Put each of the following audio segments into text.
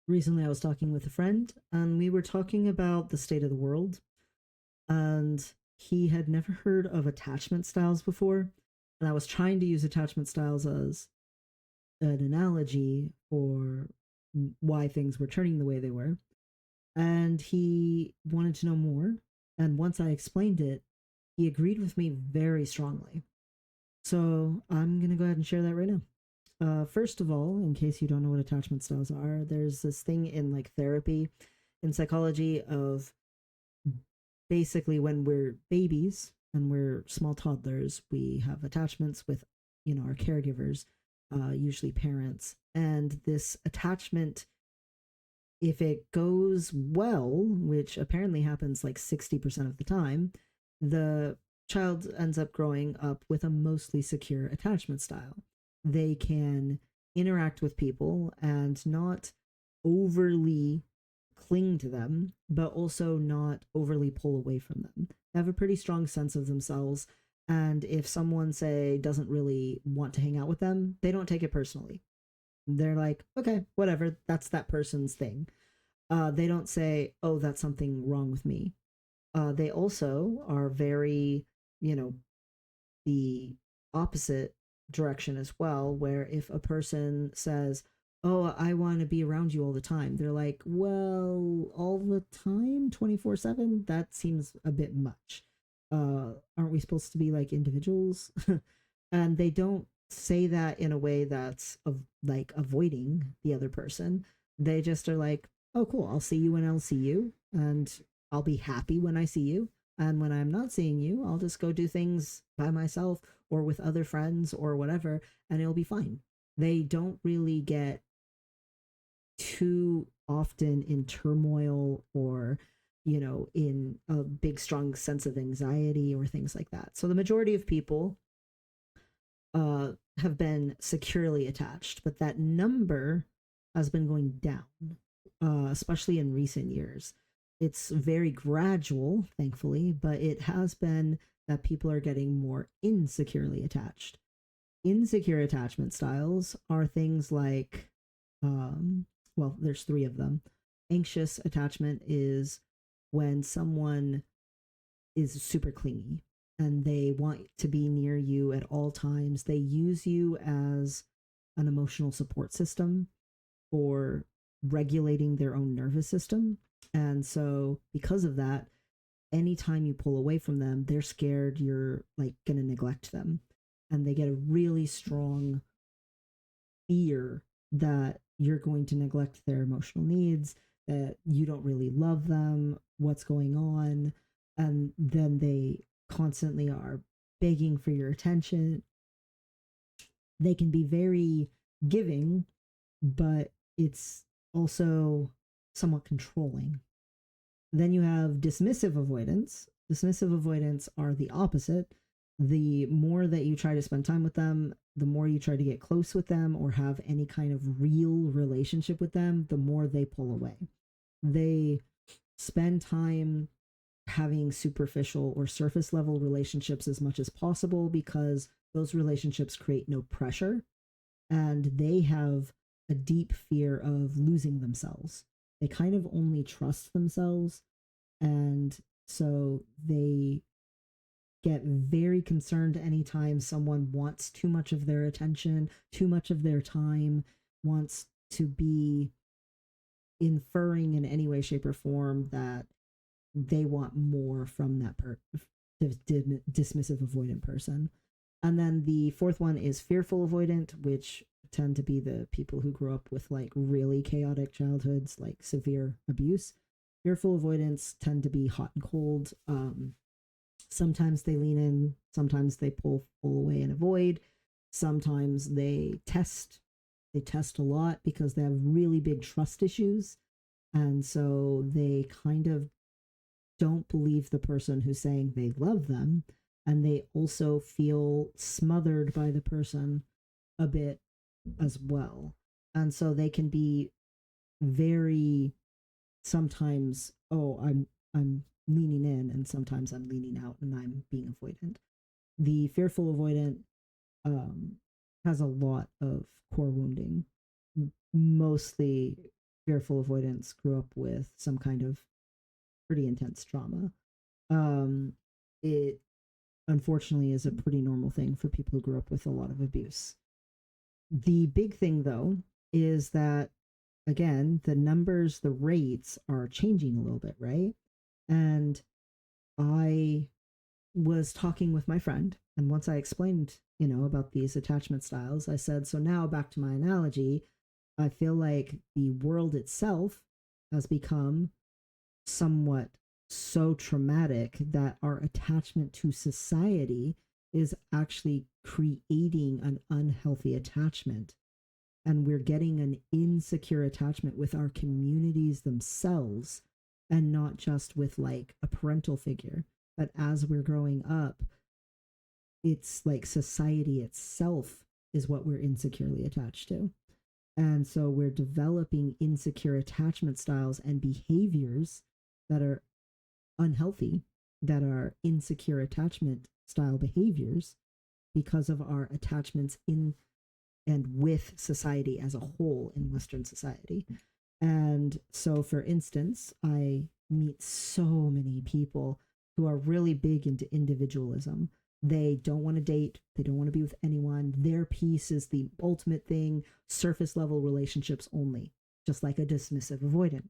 Recently, I was talking with a friend, and we were talking about the state of the world, and he had never heard of attachment styles before. And I was trying to use attachment styles as an analogy for why things were turning the way they were. And he wanted to know more. And once I explained it, he agreed with me very strongly. So I'm going to go ahead and share that right now. First of all, in case you don't know what attachment styles are, there's this thing in like therapy, in psychology, of basically when we're babies and we're small toddlers, we have attachments with, our caregivers, usually parents. And this attachment, if it goes well, which apparently happens like 60% of the time, the child ends up growing up with a mostly secure attachment style. They can interact with people and not overly cling to them, but also not overly pull away from them. They have a pretty strong sense of themselves. And if someone, say, doesn't really want to hang out with them, they don't take it personally. They're like, okay, whatever, that's that person's thing. They don't say, oh, that's something wrong with me. They also are very, you know, the opposite direction as well, where if a person says, oh, I want to be around you all the time, they're like, well, all the time, 24/7? That seems a bit much. Aren't we supposed to be like individuals? And they don't say that in a way that's like avoiding the other person. They just are like, oh, cool, I'll see you when I'll see you. And I'll be happy when I see you. And when I'm not seeing you, I'll just go do things by myself or with other friends or whatever, and it'll be fine. They don't really get too often in turmoil or, in a big, strong sense of anxiety or things like that. So the majority of people have been securely attached, but that number has been going down, especially in recent years. It's very gradual, thankfully, but it has been that people are getting more insecurely attached. Insecure attachment styles are things like, um, well, there's three of them. Anxious attachment is when someone is super clingy and they want to be near you at all times. They use you as an emotional support system for regulating their own nervous system. And so, because of that, anytime you pull away from them, they're scared you're like going to neglect them. And they get a really strong fear that you're going to neglect their emotional needs, that you don't really love them, what's going on. And then they constantly are begging for your attention. They can be very giving, but it's also somewhat controlling. Then you have dismissive avoidance. Dismissive avoidance are the opposite. The more that you try to spend time with them, the more you try to get close with them or have any kind of real relationship with them, the more they pull away. They spend time having superficial or surface level relationships as much as possible because those relationships create no pressure and they have a deep fear of losing themselves. They kind of only trust themselves, and so they get very concerned anytime someone wants too much of their attention, too much of their time, wants to be inferring in any way, shape, or form that they want more from that dismissive avoidant person. And then the fourth one is fearful avoidant, which tend to be the people who grew up with like really chaotic childhoods, like severe abuse. Fearful avoidants tend to be hot and cold. Sometimes they lean in, sometimes they pull away and avoid. Sometimes they test. They test a lot because they have really big trust issues. And so they kind of don't believe the person who's saying they love them. And they also feel smothered by the person a bit as well. And so they can be very sometimes, oh, I'm leaning in, and sometimes I'm leaning out and I'm being avoidant. The fearful avoidant um, has a lot of core wounding, mostly fearful avoidance grew up with some kind of pretty intense trauma. Um, it unfortunately is a pretty normal thing for people who grew up with a lot of abuse. The big thing, though, is that, again, the numbers, the rates are changing a little bit, right? And I was talking with my friend, and once I explained, about these attachment styles, I said, so now back to my analogy, I feel like the world itself has become somewhat so traumatic that our attachment to society is actually creating an unhealthy attachment. And we're getting an insecure attachment with our communities themselves and not just with like a parental figure. But as we're growing up, it's like society itself is what we're insecurely attached to. And so we're developing insecure attachment styles and behaviors that are unhealthy, that are insecure attachment style behaviors because of our attachments in and with society as a whole in Western society. And so, for instance, I meet so many people who are really big into individualism. They don't want to date, they don't want to be with anyone. Their peace is the ultimate thing, surface level relationships only, just like a dismissive avoidant.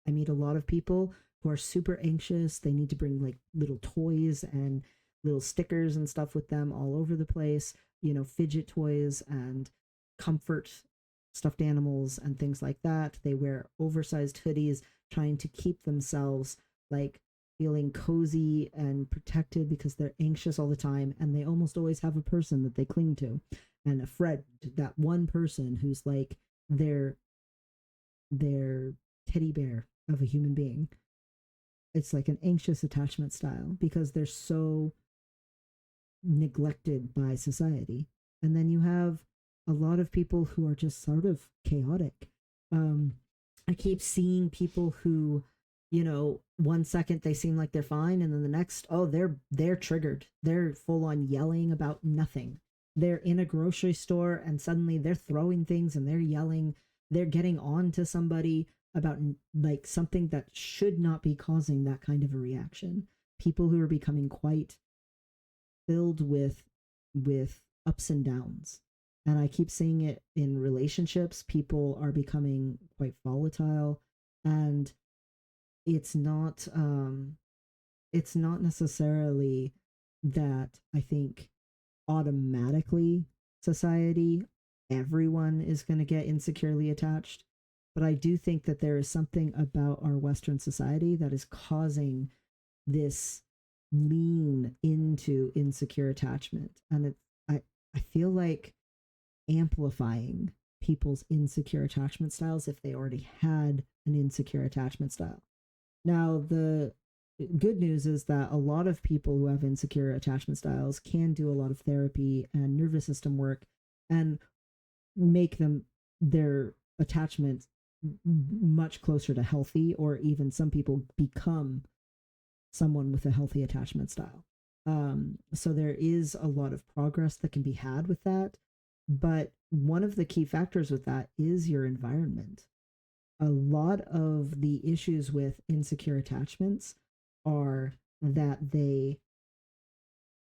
I meet a lot of people who are super anxious. They need to bring like little toys and little stickers and stuff with them all over the place, fidget toys and comfort stuffed animals and things like that. They wear oversized hoodies, trying to keep themselves like feeling cozy and protected because they're anxious all the time. And they almost always have a person that they cling to and a friend, that one person who's like their teddy bear of a human being. It's like an anxious attachment style because they're so neglected by society. And then you have a lot of people who are just sort of chaotic. I keep seeing people who, one second they seem like they're fine, and then the next, oh, they're triggered. They're full on yelling about nothing. They're in a grocery store and suddenly they're throwing things and they're yelling. They're getting on to somebody about like something that should not be causing that kind of a reaction. People who are becoming quite filled with ups and downs. And I keep seeing it in relationships. People are becoming quite volatile, and it's not necessarily that I think automatically society everyone is going to get insecurely attached, but I do think that there is something about our Western society that is causing this lean into insecure attachment, and I feel like amplifying people's insecure attachment styles if they already had an insecure attachment style. Now, the good news is that a lot of people who have insecure attachment styles can do a lot of therapy and nervous system work and make them their attachment much closer to healthy, or even some people become someone with a healthy attachment style. So there is a lot of progress that can be had with that. But one of the key factors with that is your environment. A lot of the issues with insecure attachments are that they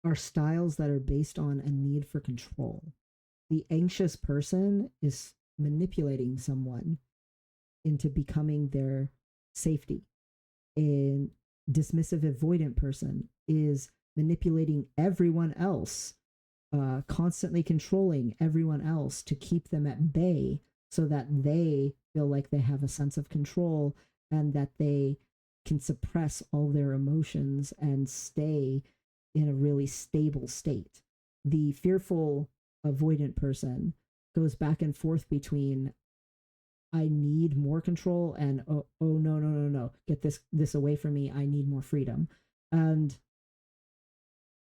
are styles that are based on a need for control. The anxious person is manipulating someone into becoming their safety. A dismissive avoidant person is manipulating everyone else, constantly controlling everyone else to keep them at bay so that they feel like they have a sense of control and that they can suppress all their emotions and stay in a really stable state. The fearful avoidant person goes back and forth between I need more control and oh no no no no, get this away from me, I need more freedom. And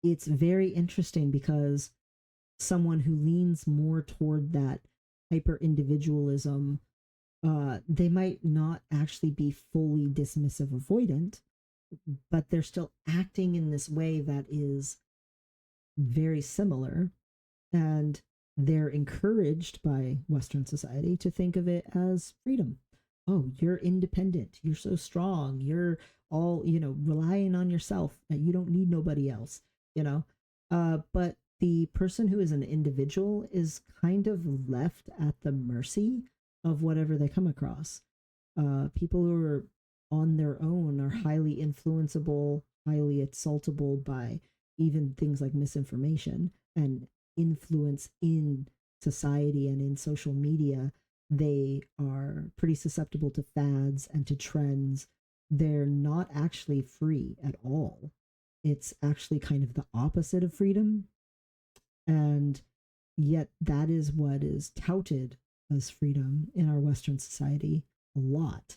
it's very interesting because someone who leans more toward that hyper individualism, they might not actually be fully dismissive avoidant, but they're still acting in this way that is very similar. And they're encouraged by Western society to think of it as freedom. oh, you're independent, you're so strong, you're all, relying on yourself, and you don't need nobody else, you know. But the person who is an individual is kind of left at the mercy of whatever they come across. People who are on their own are highly influenceable, highly assaultable by even things like misinformation and influence in society and in social media. They are pretty susceptible to fads and to trends. They're not actually free at all. It's actually kind of the opposite of freedom. And yet, that is what is touted as freedom in our Western society a lot,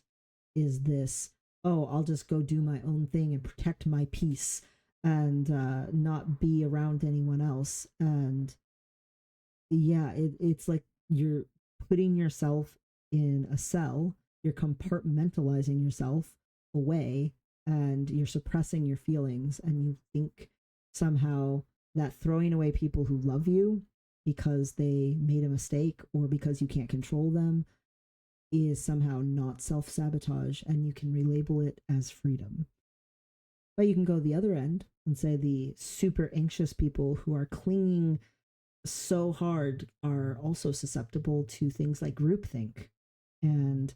is this, oh, I'll just go do my own thing and protect my peace and not be around anyone else. And yeah, it's like you're putting yourself in a cell, you're compartmentalizing yourself away, and you're suppressing your feelings. And you think somehow that throwing away people who love you because they made a mistake or because you can't control them is somehow not self sabotage, and you can relabel it as freedom. But you can go the other end and say the super anxious people who are clinging so hard are also susceptible to things like groupthink and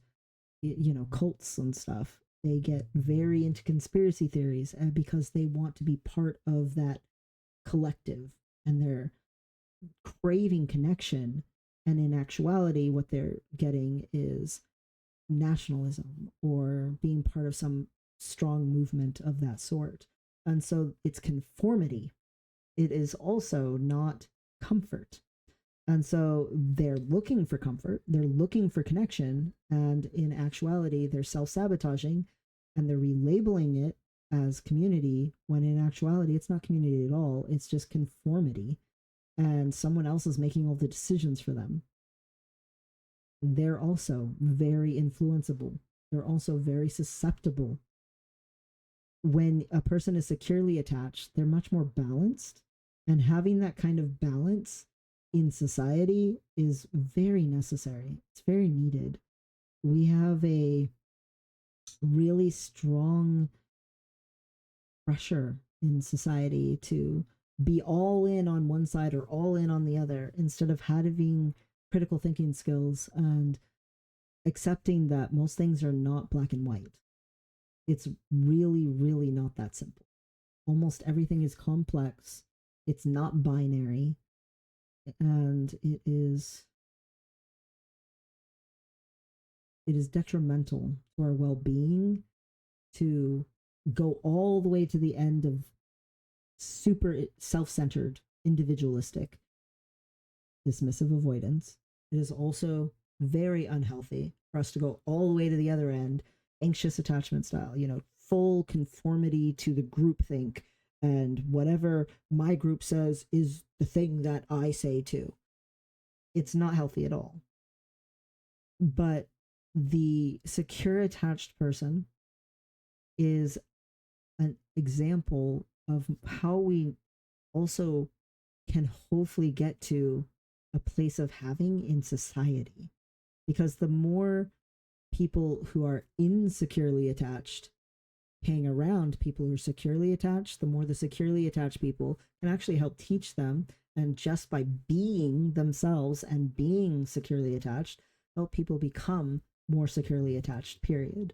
cults and stuff. They get very into conspiracy theories because they want to be part of that collective, and they're craving connection. And in actuality, what they're getting is nationalism or being part of some strong movement of that sort. And so it's conformity. It is also not comfort. And so they're looking for comfort, they're looking for connection, and in actuality, they're self sabotaging and they're relabeling it as community when in actuality, it's not community at all. It's just conformity. And someone else is making all the decisions for them. They're also very influenceable. They're also very susceptible. When a person is securely attached, they're much more balanced. And having that kind of balance in society is very necessary. It's very needed. We have a really strong pressure in society to be all in on one side or all in on the other instead of having critical thinking skills and accepting that most things are not black and white. It's really, really not that simple. Almost everything is complex. It's not binary. And it is detrimental to our well-being to go all the way to the end of super self-centered, individualistic, dismissive avoidance. It is also very unhealthy for us to go all the way to the other end, anxious attachment style, full conformity to the group think, and whatever my group says is the thing that I say too. It's not healthy at all. But the secure attached person is an example of how we also can hopefully get to a place of having in society. Because the more people who are insecurely attached hang around people who are securely attached, the more the securely attached people can actually help teach them. And just by being themselves and being securely attached, help people become more securely attached, period.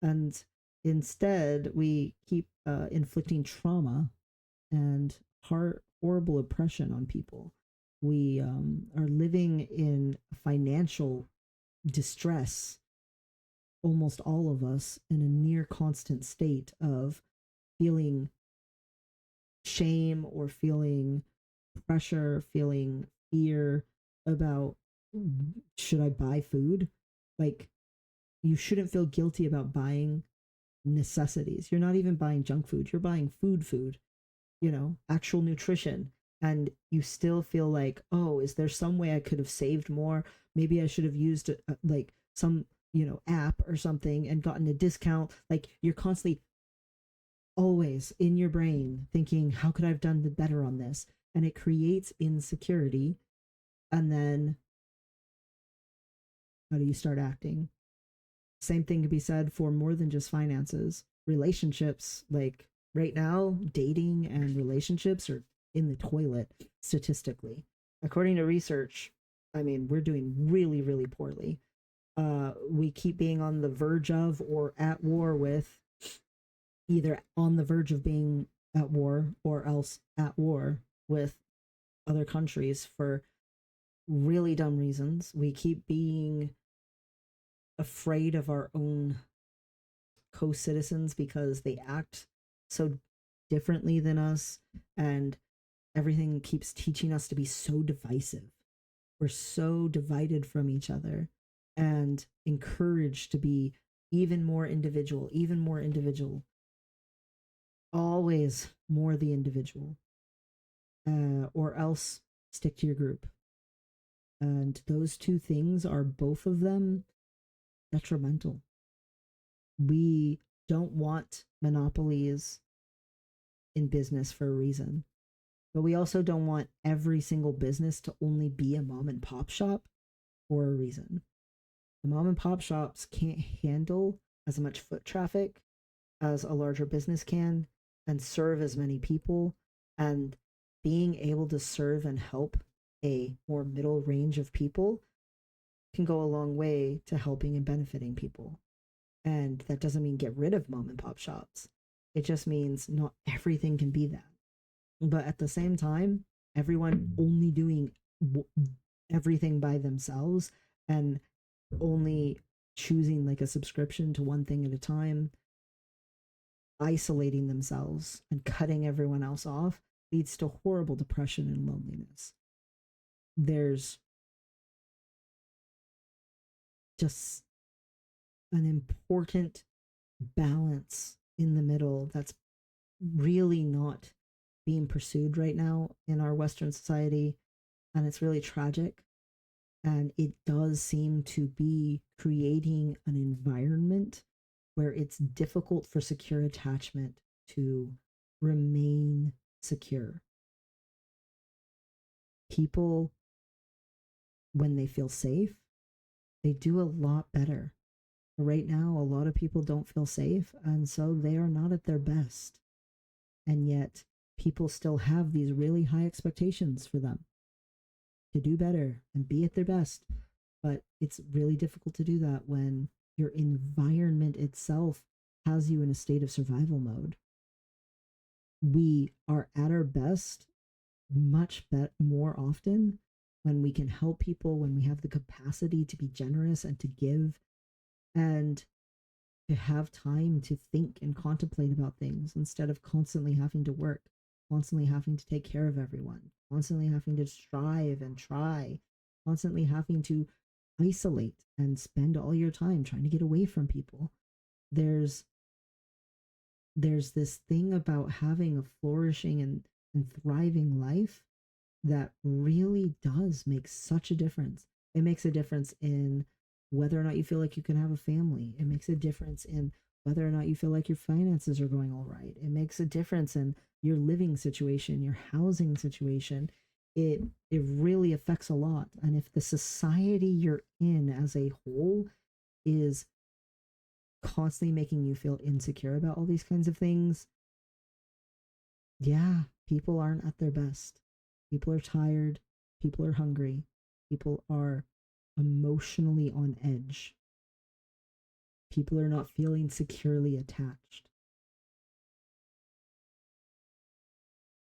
And instead, we keep inflicting trauma and horrible oppression on people. We are living in financial distress, almost all of us, in a near constant state of feeling shame or feeling pressure, feeling fear about, should I buy food? Like, you shouldn't feel guilty about buying necessities. You're not even buying junk food, you're buying food, actual nutrition. And you still feel like, oh, is there some way I could have saved more? Maybe I should have used like some, app or something and gotten a discount. Like, you're constantly always in your brain thinking, how could I have done better on this? And it creates insecurity. And then how do you start acting? Same thing can be said for more than just finances. Relationships, like right now, dating and relationships are in the toilet statistically. According to research, I mean, we're doing really, really poorly. We keep being on the verge of or at war with, either on the verge of being at war or else at war with other countries for really dumb reasons. We keep being afraid of our own co-citizens because they act so differently than us, and everything keeps teaching us to be so divisive. We're so divided from each other and encouraged to be even more individual, always more the individual, or else stick to your group. And those two things are both of them detrimental. We don't want monopolies in business for a reason, but we also don't want every single business to only be a mom and pop shop for a reason. The mom and pop shops can't handle as much foot traffic as a larger business can and serve as many people. And being able to serve and help a more middle range of people can go a long way to helping and benefiting people. And that doesn't mean get rid of mom and pop shops. It just means not everything can be that. But at the same time, everyone only doing everything by themselves and only choosing like a subscription to one thing at a time, isolating themselves and cutting everyone else off, leads to horrible depression and loneliness. There's just an important balance in the middle that's really not being pursued right now in our Western society. And it's really tragic. And it does seem to be creating an environment where it's difficult for secure attachment to remain secure. People, when they feel safe, they do a lot better. Right now, a lot of people don't feel safe, and so they are not at their best. And yet, people still have these really high expectations for them to do better and be at their best. But it's really difficult to do that when your environment itself has you in a state of survival mode. We are at our best more often when we can help people, when we have the capacity to be generous and to give, and to have time to think and contemplate about things instead of constantly having to work, constantly having to take care of everyone, constantly having to strive and try, constantly having to isolate and spend all your time trying to get away from people. There's this thing about having a flourishing and thriving life that really does make such a difference. It makes a difference in whether or not you feel like you can have a family. It makes a difference in whether or not you feel like your finances are going all right. It makes a difference in your living situation, your housing situation. It really affects a lot. And if the society you're in as a whole is constantly making you feel insecure about all these kinds of things, yeah, people aren't at their best. People are tired. People are hungry. People are emotionally on edge. People are not feeling securely attached.